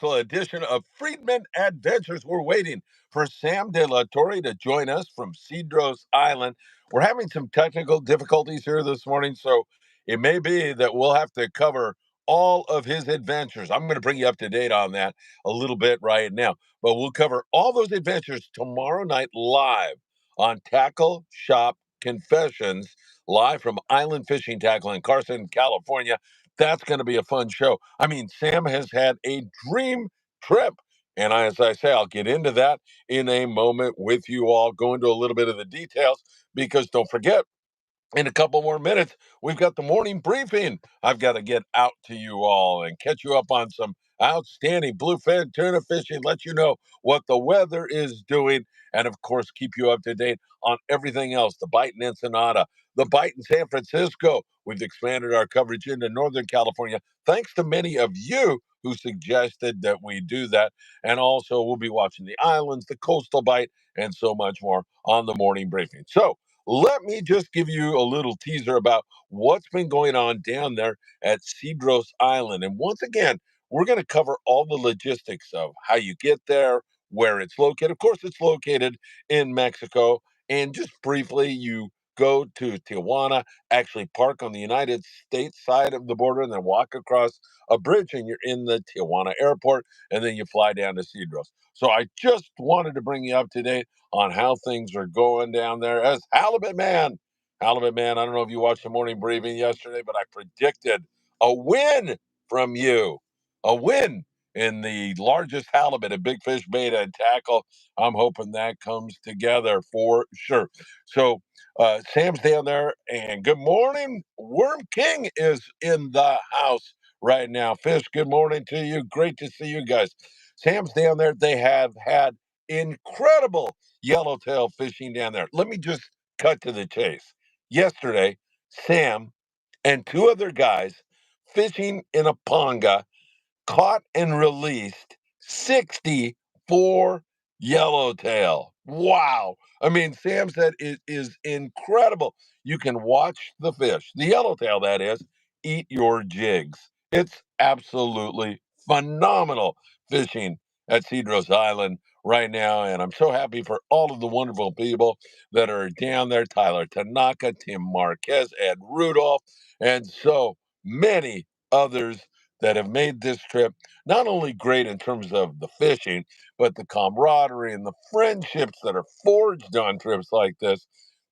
edition of Friedman Adventures. We're waiting for Sam De La Torre to join us from Cedros Island. We're having some technical difficulties here this morning, so it may be that we'll have to cover all of his adventures. I'm going to bring you up to date on that a little bit right now, but we'll cover all those adventures tomorrow night live on Tackle Shop Confessions, live from Island Fishing Tqckle in Carson, California. That's going to be a fun show. I mean, Sam has had a dream trip. And as I say, I'll get into that in a moment with you all, go into a little bit of the details, because don't forget, in a couple more minutes, we've got the morning briefing. I've got to get out to you all and catch you up on some outstanding bluefin tuna fishing, let you know what the weather is doing, and of course, keep you up to date on everything else, the bite in Ensenada, the bite in San Francisco. We've expanded our coverage into Northern California, thanks to many of you who suggested that we do that. And also, we'll be watching the islands, the coastal bite, and so much more on the morning briefing. So, let me just give you a little teaser about what's been going on down there at Cedros Island. And once again, we're going to cover all the logistics of how you get there, where it's located. Of course, it's located in Mexico. And just briefly, you go to Tijuana, actually park on the United States side of the border, and then walk across a bridge, and you're in the Tijuana airport, and then you fly down to Cedros. So I just wanted to bring you up to date on how things are going down there as Halibut Man. Halibut Man, I don't know if you watched the morning briefing yesterday, but I predicted a win from you. A win in the largest halibut at Big Fish Beta and Tackle. I'm hoping that comes together for sure. So Sam's down there, and good morning. Worm King is in the house right now. Fish, good morning to you. Great to see you guys. Sam's down there. They have had incredible yellowtail fishing down there. Let me just cut to the chase. Yesterday, Sam and two other guys fishing in a ponga caught and released 64 yellowtail. Wow. I mean, Sam said it is incredible. You can watch the fish, the yellowtail that is, eat your jigs. It's absolutely phenomenal fishing at Cedros Island right now. And I'm so happy for all of the wonderful people that are down there: Tyler Tanaka, Tim Marquez, Ed Rudolph, and so many others that have made this trip not only great in terms of the fishing, but the camaraderie and the friendships that are forged on trips like this.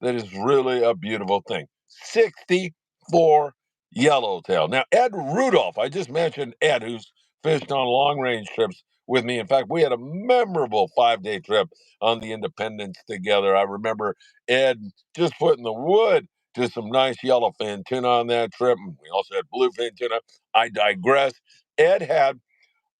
That is really a beautiful thing. 64 yellowtail. Now, Ed Rudolph, I just mentioned Ed, who's fished on long range trips with me. In fact, we had a memorable 5-day trip on the Independence together. I remember Ed just putting the wood to some nice yellowfin tuna on that trip. And we also had bluefin tuna. I digress. Ed had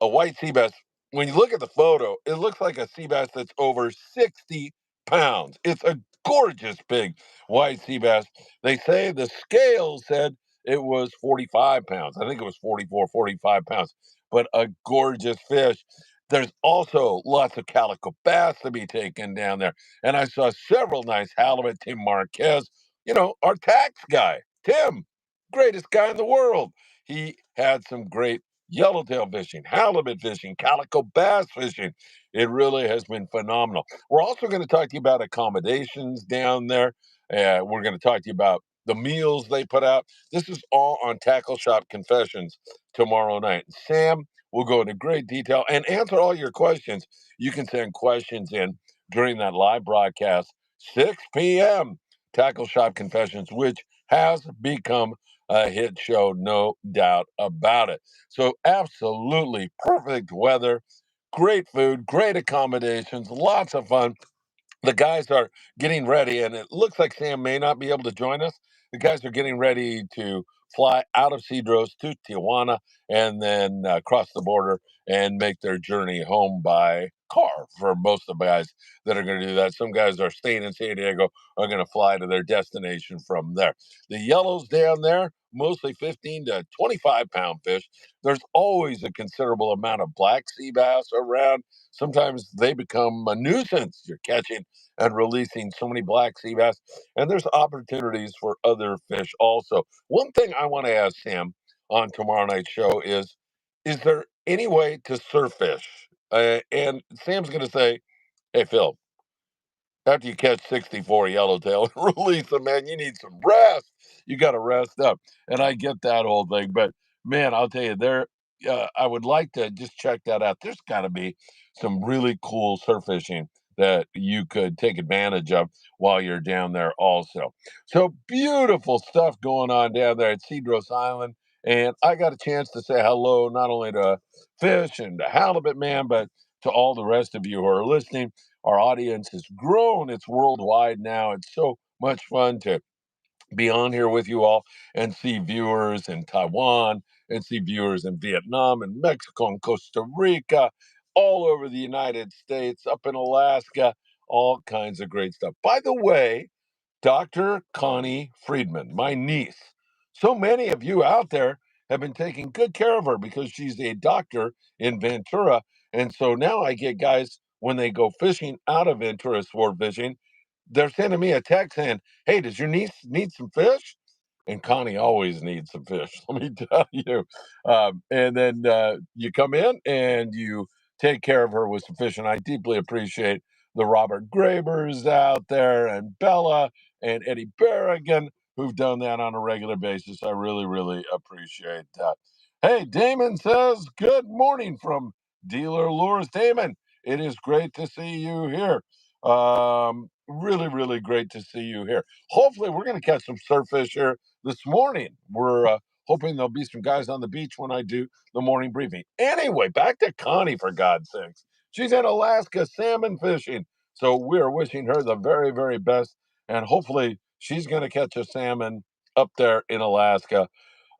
a white sea bass. When you look at the photo, it looks like a sea bass that's over 60 pounds. It's a gorgeous big white sea bass. They say the scale said it was 45 pounds. I think it was 44, 45 pounds, but a gorgeous fish. There's also lots of calico bass to be taken down there. And I saw several nice halibut. Tim Marquez, our tax guy, Tim, greatest guy in the world. He had some great yellowtail fishing, halibut fishing, calico bass fishing. It really has been phenomenal. We're also going to talk to you about accommodations down there. We're going to talk to you about the meals they put out. This is all on Tackle Shop Confessions tomorrow night. Sam will go into great detail and answer all your questions. You can send questions in during that live broadcast, 6 p.m. Tackle Shop Confessions, which has become a hit show, no doubt about it. So, absolutely perfect weather, great food, great accommodations, lots of fun. The guys are getting ready, and it looks like Sam may not be able to join us. The guys are getting ready to fly out of Cedros to Tijuana and then cross the border and make their journey home by car for most of the guys that are going to do that. Some guys are staying in San Diego, are going to fly to their destination from there. The yellows down there, mostly 15 to 25-pound fish. There's always a considerable amount of black sea bass around. Sometimes they become a nuisance. You're catching and releasing so many black sea bass, and there's opportunities for other fish also. One thing I want to ask Sam on tomorrow night's show is there any way to surf fish. And Sam's going to say, hey, Phil, after you catch 64 yellowtail and release them, man, you need some rest. You got to rest up. And I get that whole thing. But man, I'll tell you, I would like to just check that out. There's got to be some really cool surf fishing that you could take advantage of while you're down there, also. So beautiful stuff going on down there at Cedros Island. And I got a chance to say hello not only to Fish and to Halibut Man, but to all the rest of you who are listening. Our audience has grown. It's worldwide now. It's so much fun to be on here with you all and see viewers in Taiwan and see viewers in Vietnam and Mexico and Costa Rica, all over the United States, up in Alaska, all kinds of great stuff. By the way, Dr. Connie Friedman, my niece. So many of you out there have been taking good care of her because she's a doctor in Ventura. And so now I get guys when they go fishing out of Ventura sport fishing, they're sending me a text saying, hey, does your niece need some fish? And Connie always needs some fish, let me tell you. And then you come in and you take care of her with some fish. And I deeply appreciate the Robert Grabers out there and Bella and Eddie Berrigan who've done that on a regular basis. I really, really appreciate that. Hey, Damon says, good morning from Dealer Lures. Damon, it is great to see you here. Really, really great to see you here. Hopefully, we're going to catch some surffish here this morning. We're hoping there'll be some guys on the beach when I do the morning briefing. Anyway, back to Connie, for God's sakes. She's in Alaska salmon fishing. So we are wishing her the very, very best. And hopefully, she's going to catch a salmon up there in Alaska.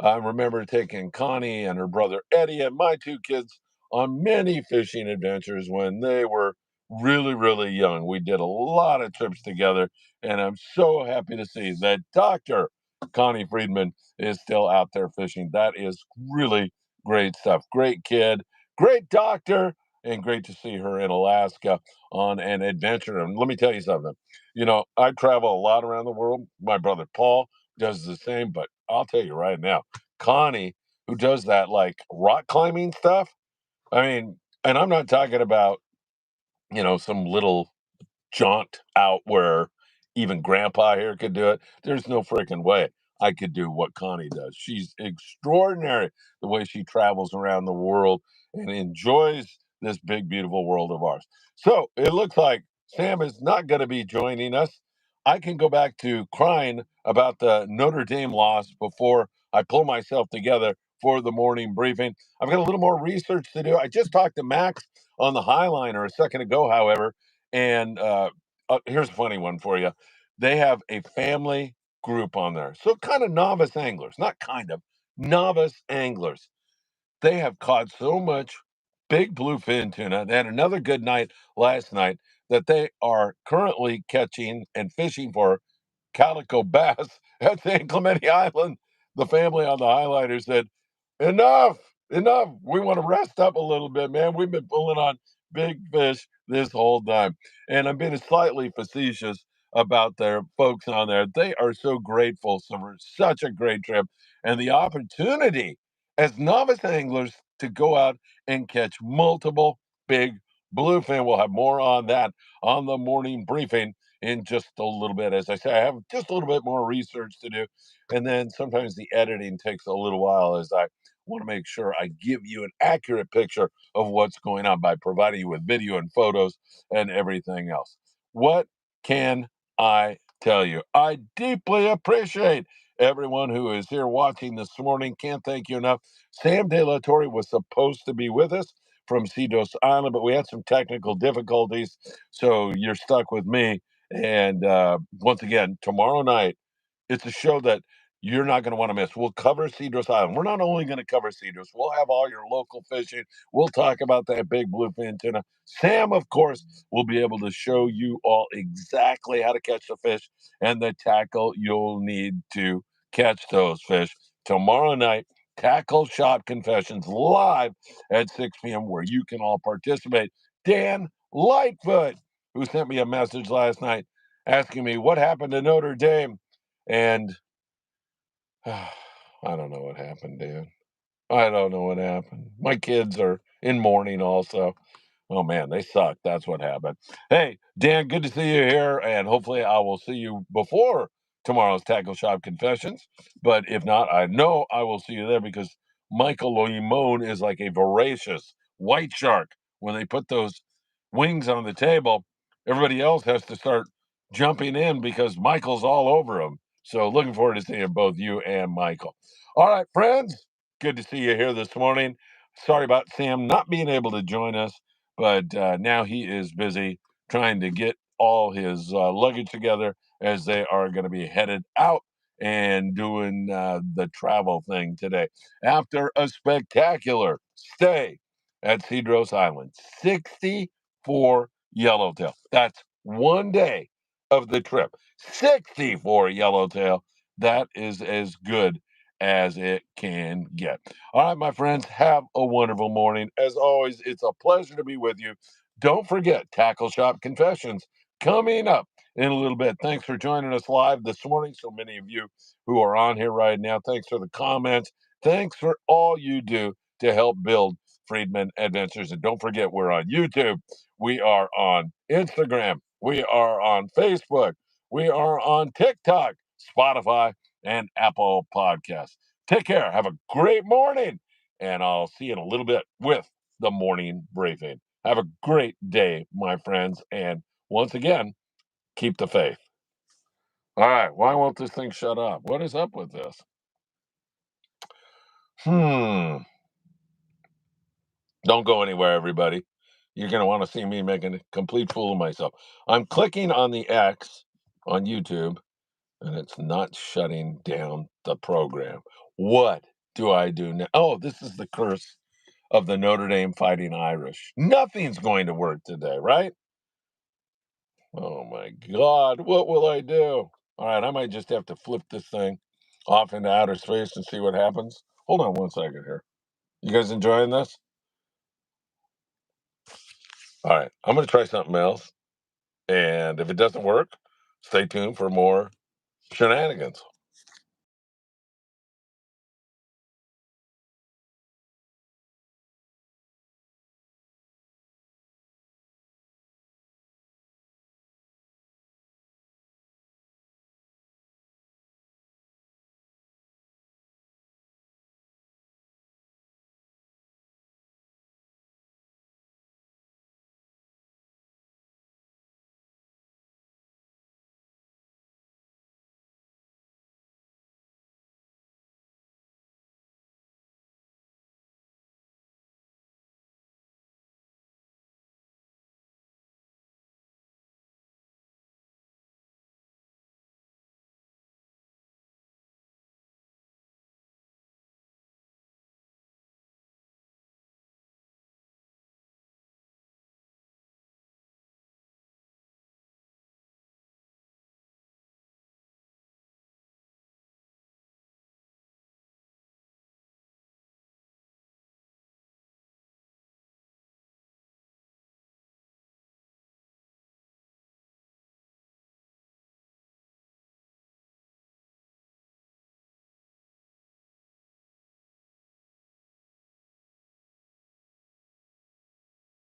I remember taking Connie and her brother Eddie and my two kids on many fishing adventures when they were really, really young. We did a lot of trips together, and I'm so happy to see that Dr. Connie Friedman is still out there fishing. That is really great stuff. Great kid, great doctor, and great to see her in Alaska on an adventure. And let me tell you something. I travel a lot around the world. My brother Paul does the same, but I'll tell you right now, Connie, who does that like rock climbing stuff. I mean, and I'm not talking about, some little jaunt out where even grandpa here could do it. There's no freaking way I could do what Connie does. She's extraordinary the way she travels around the world and enjoys this big, beautiful world of ours. So it looks like Sam is not going to be joining us. I can go back to crying about the Notre Dame loss before I pull myself together for the morning briefing. I've got a little more research to do. I just talked to Max on the Highliner a second ago, however, and here's a funny one for you. They have a family group on there. So kind of novice anglers, not kind of novice anglers. They have caught so much big bluefin tuna. They had another good night last night that they are currently catching and fishing for calico bass at San Clemente Island. The family on the highlighter said, enough, enough. We want to rest up a little bit, man. We've been pulling on big fish this whole time. And I'm being slightly facetious about their folks on there. They are so grateful for such a great trip and the opportunity as novice anglers to go out and catch multiple big bluefin. We'll have more on that on the morning briefing in just a little bit. As I say, I have just a little bit more research to do. And then sometimes the editing takes a little while as I want to make sure I give you an accurate picture of what's going on by providing you with video and photos and everything else. What can I tell you? I deeply appreciate everyone who is here watching this morning. Can't thank you enough. Sam De La Torre was supposed to be with us from Cedros Island, but we had some technical difficulties. So you're stuck with me. And once again, tomorrow night, it's a show that you're not going to want to miss. We'll cover Cedros Island. We're not only going to cover Cedros, we'll have all your local fishing. We'll talk about that big bluefin tuna. Sam, of course, will be able to show you all exactly how to catch the fish and the tackle you'll need to catch those fish. Tomorrow night, Tackle Shop Confessions live at 6 p.m., where you can all participate. Dan Lightfoot, who sent me a message last night asking me what happened to Notre Dame. And I don't know what happened, Dan. I don't know what happened. My kids are in mourning also. Oh man, they suck. That's what happened. Hey, Dan, good to see you here, and hopefully I will see you before tomorrow's Tackle Shop Confessions. But if not, I know I will see you there because Michael Limon is like a voracious white shark. When they put those wings on the table, everybody else has to start jumping in because Michael's all over them. So looking forward to seeing both you and Michael. All right, friends, good to see you here this morning. Sorry about Sam not being able to join us, but now he is busy trying to get all his luggage together as they are going to be headed out and doing the travel thing today after a spectacular stay at Cedros Island. 64 yellowtail. That's one day of the trip. 64 yellowtail. That is as good as it can get. All right, my friends, have a wonderful morning. As always, it's a pleasure to be with you. Don't forget Tackle Shop Confessions coming up in a little bit. Thanks for joining us live this morning. So many of you who are on here right now. Thanks for the comments. Thanks for all you do to help build Friedman Adventures. And don't forget, we're on YouTube. We are on Instagram. We are on Facebook. We are on TikTok, Spotify, and Apple Podcasts. Take care. Have a great morning. And I'll see you in a little bit with the morning briefing. Have a great day, my friends. And once again, keep the faith. All right. Why won't this thing shut up? What is up with this? Don't go anywhere, everybody. You're going to want to see me making a complete fool of myself. I'm clicking on the X on YouTube, and it's not shutting down the program. What do I do now? Oh, this is the curse of the Notre Dame Fighting Irish. Nothing's going to work today, right? Oh my God, what will I do? All right, I might just have to flip this thing off into outer space and see what happens. Hold on one second here. You guys enjoying this? All right, I'm going to try something else. And if it doesn't work, stay tuned for more shenanigans.